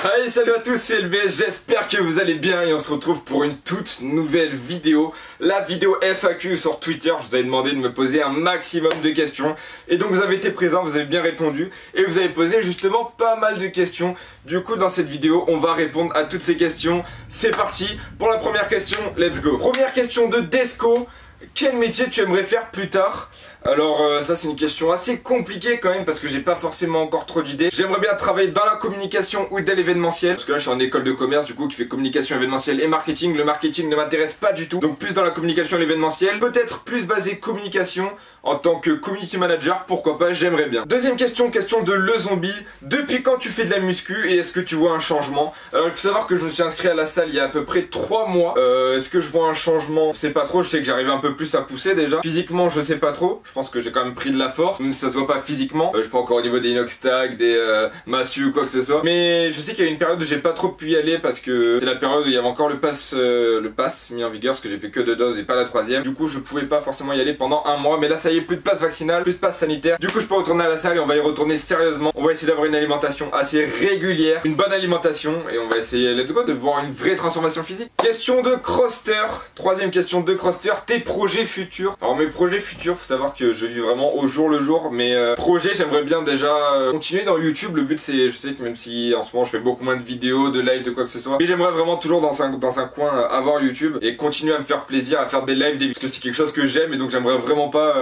Allez, salut à tous, c'est LBS, j'espère que vous allez bien et on se retrouve pour une toute nouvelle vidéo. La vidéo FAQ sur Twitter. Je vous avais demandé de me poser un maximum de questions et donc vous avez été présents, vous avez bien répondu et vous avez posé justement pas mal de questions. Du coup dans cette vidéo on va répondre à toutes ces questions. C'est parti pour la première question, let's go. Première question de Desco. Quel métier tu aimerais faire plus tard? Alors ça c'est une question assez compliquée quand même parce que j'ai pas forcément encore trop d'idées. J'aimerais bien travailler dans la communication ou dans l'événementiel parce que là je suis en école de commerce du coup qui fait communication événementielle et marketing. Le marketing ne m'intéresse pas du tout, donc plus dans la communication et l'événementiel. Peut-être plus basé communication en tant que community manager, pourquoi pas, j'aimerais bien. Deuxième question, question de Le Zombie. Depuis quand tu fais de la muscu et est-ce que tu vois un changement? Alors il faut savoir que je me suis inscrit à la salle il y a à peu près 3 mois. Est-ce que je vois un changement? Je sais pas trop, je sais que j'arrive un peu plus à pousser déjà. Physiquement je sais pas trop. Je pense que j'ai quand même pris de la force, même si ça se voit pas physiquement. Je suis pas encore au niveau des inox tag, des massues ou quoi que ce soit. Mais je sais qu'il y a une période où j'ai pas trop pu y aller parce que c'est la période où il y avait encore le pass mis en vigueur, parce que j'ai fait que 2 doses et pas la 3e. Du coup je pouvais pas forcément y aller pendant 1 mois, mais là ça y est, plus de passe vaccinale, plus de passe sanitaire. Du coup je peux retourner à la salle et on va y retourner sérieusement. On va essayer d'avoir une alimentation assez régulière, une bonne alimentation et on va essayer, let's go, de voir une vraie transformation physique. Question de Croster, troisième question de Croster, tes projets futurs. Alors mes projets futurs, faut savoir que je vis vraiment au jour le jour. Mes projets, j'aimerais bien déjà continuer dans YouTube. Le but c'est, je sais que même si en ce moment je fais beaucoup moins de vidéos, de live, de quoi que ce soit, mais j'aimerais vraiment toujours dans un coin avoir YouTube et continuer à me faire plaisir, à faire des lives, parce que c'est quelque chose que j'aime et donc j'aimerais vraiment pas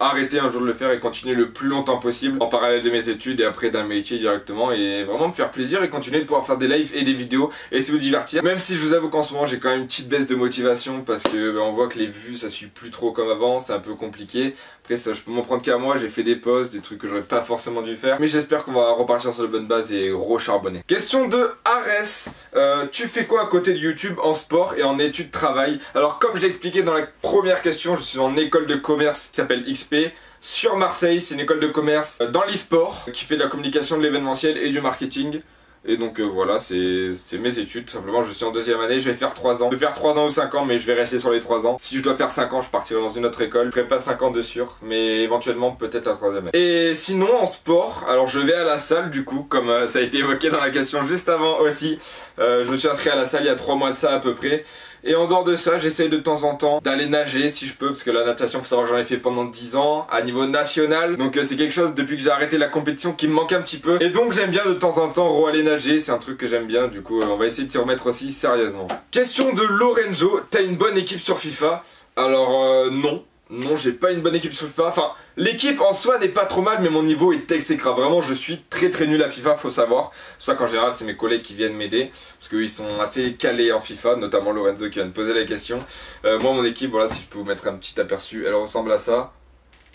arrêter un jour de le faire et continuer le plus longtemps possible en parallèle de mes études et après d'un métier directement, et vraiment me faire plaisir et continuer de pouvoir faire des lives et des vidéos et essayer de vous divertir. Même si je vous avoue qu'en ce moment j'ai quand même une petite baisse de motivation parce que on voit que les vues ça suit plus trop comme avant, c'est un peu compliqué. Après ça je peux m'en prendre qu'à moi, j'ai fait des posts, des trucs que j'aurais pas forcément dû faire, mais j'espère qu'on va repartir sur de bonnes bases et recharbonner. Question de Ares, tu fais quoi à côté de YouTube en sport et en études travail? Alors comme je l'ai expliqué dans la première question, je suis en école de commerce qui s'appelle XP sur Marseille. C'est une école de commerce dans l'e-sport qui fait de la communication, de l'événementiel et du marketing. Et donc voilà, c'est mes études, tout simplement. Je suis en 2e année, je vais faire 3 ans. Je vais faire 3 ans ou 5 ans, mais je vais rester sur les 3 ans. Si je dois faire 5 ans, je partirai dans une autre école. Je ferai pas 5 ans de sûr, mais éventuellement peut-être la 3e année. Et sinon en sport, alors je vais à la salle du coup, comme ça a été évoqué dans la question juste avant aussi. Je me suis inscrit à la salle il y a 3 mois de ça à peu près. Et en dehors de ça, j'essaye de temps en temps d'aller nager si je peux, parce que la natation, faut savoir que j'en ai fait pendant 10 ans à niveau national. Donc c'est quelque chose depuis que j'ai arrêté la compétition qui me manque un petit peu. Et donc j'aime bien de temps en temps aller nager, c'est un truc que j'aime bien. Du coup on va essayer de s'y remettre aussi sérieusement. Question de Lorenzo, t'as une bonne équipe sur FIFA? Alors non. Non, j'ai pas une bonne équipe sur FIFA. Enfin, l'équipe en soi n'est pas trop mal, mais mon niveau est exécrable. Vraiment, je suis très nul à FIFA, faut savoir. C'est pour ça qu'en général, c'est mes collègues qui viennent m'aider, parce qu'ils sont assez calés en FIFA, notamment Lorenzo qui vient de poser la question. Moi, mon équipe, voilà, si je peux vous mettre un petit aperçu, elle ressemble à ça.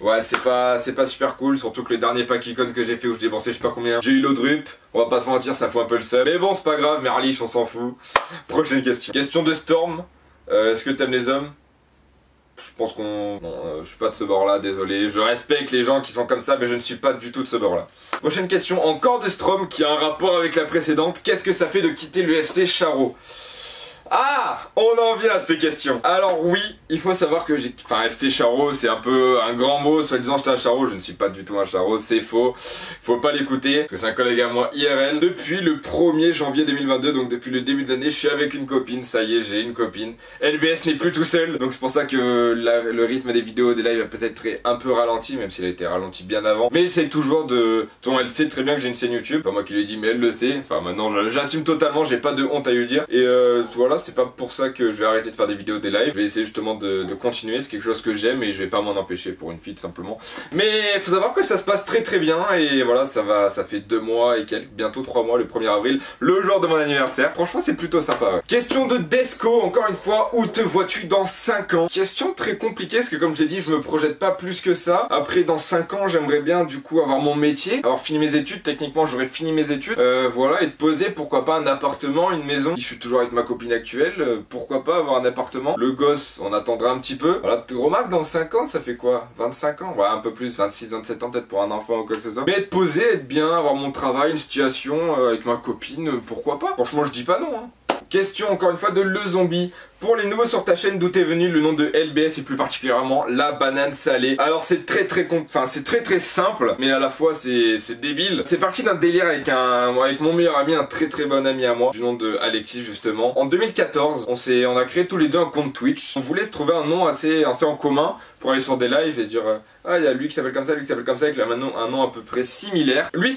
Ouais, c'est pas super cool, surtout que les derniers pack icônes que j'ai fait où je dépensais je sais pas combien, j'ai eu l'Odrup, on va pas se mentir, ça fout un peu le seum. Mais bon, c'est pas grave, Merlich, on s'en fout. Prochaine question. Question de Storm, est-ce que t'aimes les hommes? Je pense qu'on... Non, je suis pas de ce bord là, désolé. Je respecte les gens qui sont comme ça, mais je ne suis pas du tout de ce bord là. Prochaine question, encore de Strom, qui a un rapport avec la précédente. Qu'est-ce que ça fait de quitter le FC Charo? Ah, on en vient à ces questions. Alors oui, il faut savoir que j'ai... Enfin, FC Charo, c'est un peu un grand mot. Soi-disant, j'étais un Charo, je ne suis pas du tout un Charo, c'est faux. Faut pas l'écouter, parce que c'est un collègue à moi IRL. Depuis le 1er janvier 2022, donc depuis le début de l'année, je suis avec une copine. Ça y est, j'ai une copine. LBS n'est plus tout seul, donc c'est pour ça que le rythme des vidéos, des lives a peut-être un peu ralenti, même s'il a été ralenti bien avant. Mais j'essaie toujours de... Elle sait très bien que j'ai une chaîne YouTube. Pas moi qui lui ai dit, mais elle le sait. Enfin, maintenant, j'assume totalement, j'ai pas de honte à lui dire. Et voilà. C'est pas pour ça que je vais arrêter de faire des vidéos, des lives. Je vais essayer justement de continuer, c'est quelque chose que j'aime et je vais pas m'en empêcher pour une fille tout simplement. Mais faut savoir que ça se passe très bien et voilà, ça fait 2 mois et quelques, bientôt 3 mois, le 1er avril, le jour de mon anniversaire. Franchement c'est plutôt sympa, ouais. Question de Desco, encore une fois, où te vois-tu dans 5 ans? Question très compliquée parce que comme je l'ai dit, je me projette pas plus que ça. Après dans 5 ans, j'aimerais bien du coup avoir mon métier, avoir fini mes études, techniquement j'aurais fini mes études, voilà, et de poser pourquoi pas un appartement, une maison. Je suis toujours avec ma copine actuelle, pourquoi pas avoir un appartement. Le gosse, on attendra un petit peu. Voilà, tu remarques dans 5 ans, ça fait quoi? 25 ans? Ouais, un peu plus, 26, 27 ans peut-être pour un enfant ou quoi que ce soit. Mais être posé, être bien, avoir mon travail, une situation avec ma copine, pourquoi pas? Franchement, je dis pas non, hein. Question encore une fois de Le Zombie. Pour les nouveaux sur ta chaîne, d'où est venu le nom de LBS et plus particulièrement la banane salée? Alors c'est très simple, mais à la fois c'est débile. C'est parti d'un délire avec mon meilleur ami, un très bon ami à moi, du nom de Alexis justement. En 2014, on a créé tous les deux un compte Twitch. On voulait se trouver un nom assez en commun pour aller sur des lives et dire ah, il y a lui qui s'appelle comme ça, lui qui s'appelle comme ça, avec maintenant un nom à peu près similaire. Lui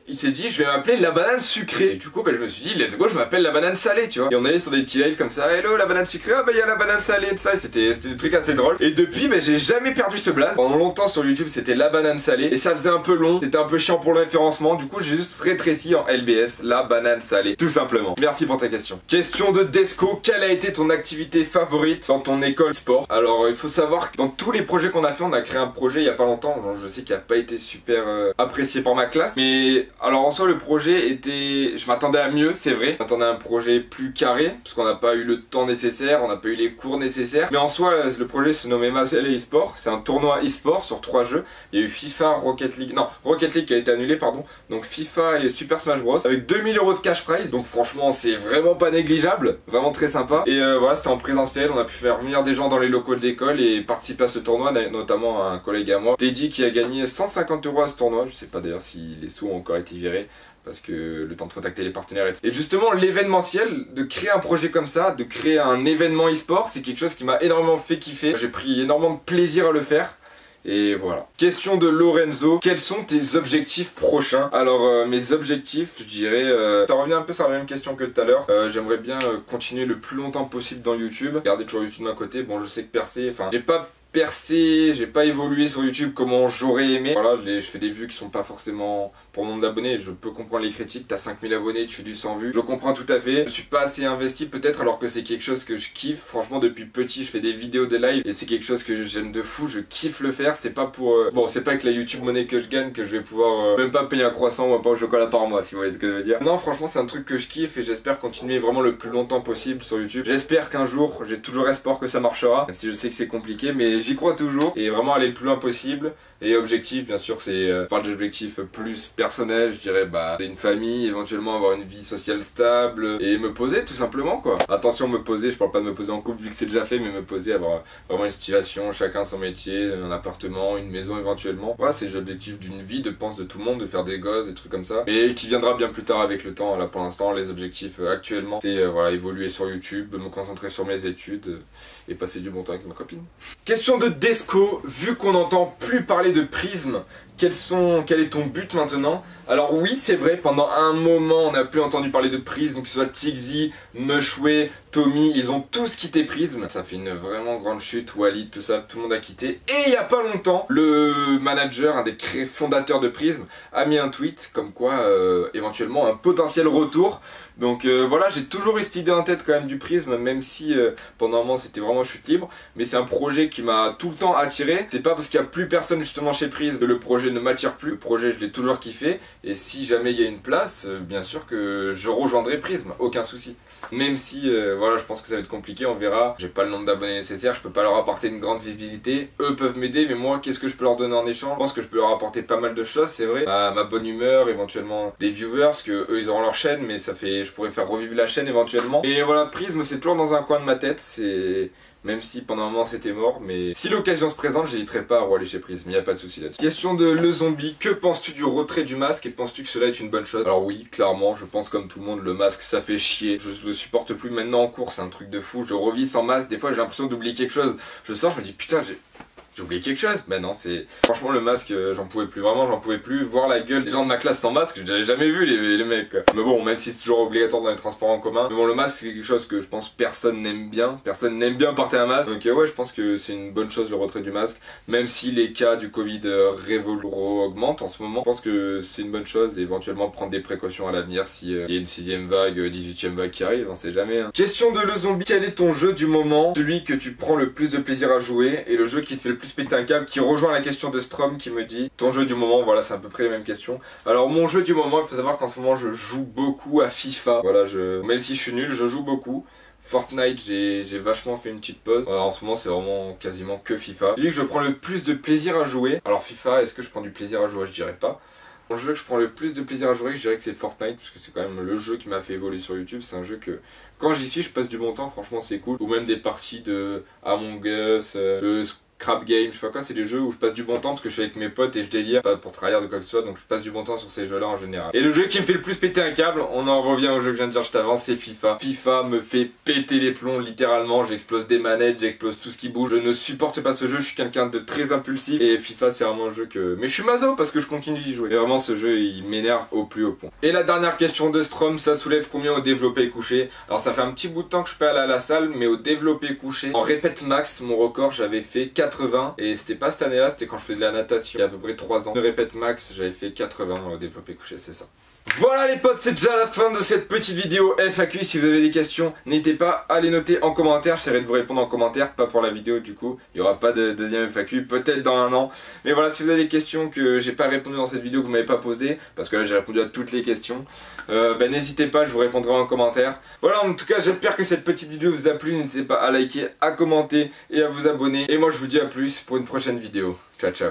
il s'est dit je vais m'appeler la banane sucrée. Et du coup je me suis dit let's go, je m'appelle la banane salée, tu vois. Et on allait sur des petits lives comme ça, hello la banane sucrée, ah bah il y a la banane salée et tout ça. C'était des trucs assez drôles. Et depuis j'ai jamais perdu ce blaze. Pendant longtemps sur YouTube c'était la banane salée et ça faisait un peu long, c'était un peu chiant pour le référencement. Du coup j'ai juste rétréci en LBS, la banane salée, tout simplement. Merci pour ta question. Question de Desco, quelle a été ton activité favorite dans ton école sport? Alors il faut savoir que dans tous les projets qu'on a fait, on a créé un projet il y a pas longtemps, genre, je sais qu'il a pas été super apprécié par ma classe, mais alors en soi le projet était, je m'attendais à mieux, c'est vrai. Je m'attendais à un projet plus carré parce qu'on n'a pas eu le temps nécessaire, on n'a pas eu les cours nécessaires, mais en soi le projet se nommait Masel eSport. C'est un tournoi eSport sur 3 jeux. Il y a eu FIFA, Rocket League qui a été annulé, pardon, donc FIFA et Super Smash Bros avec 2000 € de cash prize, donc franchement c'est vraiment pas négligeable, vraiment très sympa. Et voilà, c'était en présentiel, on a pu faire venir des gens dans les locaux de l'école et participer à ce tournoi, notamment un collègue à moi, Teddy, qui a gagné 150 € à ce tournoi. Je sais pas d'ailleurs si les sous ont encore été virés, parce que le temps de contacter les partenaires. Et justement, l'événementiel, de créer un projet comme ça, de créer un événement e-sport, c'est quelque chose qui m'a énormément fait kiffer. J'ai pris énormément de plaisir à le faire. Et voilà. Question de Lorenzo, quels sont tes objectifs prochains? Alors mes objectifs, je dirais, ça revient un peu sur la même question que tout à l'heure. J'aimerais bien continuer le plus longtemps possible dans YouTube, garder toujours YouTube de ma côté. Bon, je sais que percer, enfin j'ai pas percé, j'ai pas évolué sur YouTube comme j'aurais aimé. Voilà, je fais des vues qui sont pas forcément pour mon nombre d'abonnés. Je peux comprendre les critiques, t'as 5000 abonnés, tu fais du 100 vues. Je comprends tout à fait. Je suis pas assez investi peut-être, alors que c'est quelque chose que je kiffe. Franchement, depuis petit, je fais des vidéos, des lives et c'est quelque chose que j'aime de fou. Je kiffe le faire. C'est pas pour... Bon, c'est pas avec la YouTube monnaie que je gagne que je vais pouvoir même pas payer un croissant ou un pain au chocolat par mois, si vous voyez ce que je veux dire. Non, franchement, c'est un truc que je kiffe et j'espère continuer vraiment le plus longtemps possible sur YouTube. J'espère qu'un jour, j'ai toujours espoir que ça marchera, même si je sais que c'est compliqué, mais j'y crois toujours et vraiment aller le plus loin possible. Et objectif, bien sûr, c'est, je parle d'objectifs plus personnels, je dirais, une famille, éventuellement avoir une vie sociale stable et me poser tout simplement, quoi. Attention, me poser, je parle pas de me poser en couple vu que c'est déjà fait, mais me poser, avoir vraiment une situation, chacun son métier, un appartement, une maison éventuellement. Voilà, c'est l'objectif d'une vie, de pense de tout le monde, de faire des gosses, des trucs comme ça, mais qui viendra bien plus tard avec le temps. Là pour l'instant, les objectifs actuellement, c'est voilà, évoluer sur YouTube, me concentrer sur mes études et passer du bon temps avec ma copine. Question de Desco, vu qu'on n'entend plus parler de Prism, quel est ton but maintenant? Alors oui, c'est vrai, pendant un moment on n'a plus entendu parler de Prism, que ce soit Tixi, Mushway, Tommy, ils ont tous quitté Prism. Ça fait une vraiment grande chute, Walid, tout ça, tout le monde a quitté. Et il y a pas longtemps, le manager, un des fondateurs de Prism, a mis un tweet comme quoi éventuellement un potentiel retour. Donc voilà, j'ai toujours eu cette idée en tête quand même du Prism, même si pendant un moment c'était vraiment chute libre. Mais c'est un projet qui m'a tout le temps attiré. C'est pas parce qu'il n'y a plus personne justement chez Prism que le projet ne m'attire plus. Le projet, je l'ai toujours kiffé. Et si jamais il y a une place, bien sûr que je rejoindrai Prism, aucun souci. Même si voilà, je pense que ça va être compliqué, on verra. J'ai pas le nombre d'abonnés nécessaires, je peux pas leur apporter une grande visibilité. Eux peuvent m'aider, mais moi, qu'est-ce que je peux leur donner en échange? Je pense que je peux leur apporter pas mal de choses, c'est vrai. Ma bonne humeur, éventuellement des viewers, parce que eux ils auront leur chaîne, mais ça fait, je pourrais faire revivre la chaîne éventuellement. Et voilà, Prism c'est toujours dans un coin de ma tête, c'est... Même si pendant un moment c'était mort, mais si l'occasion se présente, j'hésiterai pas à aller chez Prism, il n'y a pas de souci là-dessus. Question de Le Zombie, que penses-tu du retrait du masque et penses-tu que cela est une bonne chose? Alors oui, clairement, je pense comme tout le monde, le masque ça fait chier. Je le supporte plus maintenant en cours, c'est un truc de fou. Je revis sans masque, des fois j'ai l'impression d'oublier quelque chose. Je sors, je me dis putain, j'ai oublié quelque chose. Ben non, c'est... Franchement le masque, j'en pouvais plus, vraiment j'en pouvais plus. Voir la gueule des gens de ma classe sans masque, j'avais jamais vu les mecs. Mais bon, même si c'est toujours obligatoire dans les transports en commun. Mais bon, le masque c'est quelque chose que je pense personne n'aime bien. Personne n'aime bien porter un masque. Donc ouais, je pense que c'est une bonne chose le retrait du masque. Même si les cas du Covid augmentent en ce moment. Je pense que c'est une bonne chose et éventuellement prendre des précautions à l'avenir si il y a une 6ème vague, 18ème vague qui arrive, on sait jamais. Hein. Question de Le Zombie, quel est ton jeu du moment? Celui que tu prends le plus de plaisir à jouer et le jeu qui te fait le plus péter un câble, qui rejoint la question de Strom qui me dit ton jeu du moment. Voilà, c'est à peu près les mêmes questions. Alors mon jeu du moment, il faut savoir qu'en ce moment je joue beaucoup à FIFA. Voilà, même si je suis nul, je joue beaucoup. Fortnite, j'ai vachement fait une petite pause. En ce moment, c'est vraiment quasiment que FIFA. Je dis que je prends le plus de plaisir à jouer. Alors FIFA, est-ce que je prends du plaisir à jouer? Je dirais pas. Le jeu que je prends le plus de plaisir à jouer, je dirais que c'est Fortnite, parce que c'est quand même le jeu qui m'a fait évoluer sur YouTube. C'est un jeu que quand j'y suis, je passe du bon temps, franchement c'est cool. Ou même des parties de Among Us, le Crab Game, je sais pas quoi, c'est des jeux où je passe du bon temps parce que je suis avec mes potes et je délire, pas pour trahir de quoi que ce soit, donc je passe du bon temps sur ces jeux-là en général. Et le jeu qui me fait le plus péter un câble, on en revient au jeu que je viens de dire juste avant, c'est FIFA. FIFA me fait péter les plombs littéralement, j'explose des manettes, j'explose tout ce qui bouge, je ne supporte pas ce jeu, je suis quelqu'un de très impulsif et FIFA c'est vraiment un jeu que... Mais je suis maso parce que je continue d'y jouer. Et vraiment ce jeu il m'énerve au plus haut point. Et la dernière question de Strom, ça soulève combien au développé couché? Alors ça fait un petit bout de temps que je peux aller à la salle, mais au développé couché, en répète max, mon record j'avais fait 80 et c'était pas cette année-là, c'était quand je faisais de la natation il y a à peu près 3 ans. De répète max, j'avais fait 80 au développé couché, c'est ça. Voilà les potes, c'est déjà la fin de cette petite vidéo FAQ. Si vous avez des questions, n'hésitez pas à les noter en commentaire. J'essaierai de vous répondre en commentaire, pas pour la vidéo du coup. Il n'y aura pas de deuxième FAQ, peut-être dans un an. Mais voilà, si vous avez des questions que j'ai pas répondu dans cette vidéo, que vous m'avez pas posées, parce que là j'ai répondu à toutes les questions, n'hésitez pas, je vous répondrai en commentaire. Voilà, en tout cas j'espère que cette petite vidéo vous a plu. N'hésitez pas à liker, à commenter et à vous abonner. Et moi je vous dis à plus pour une prochaine vidéo. Ciao ciao.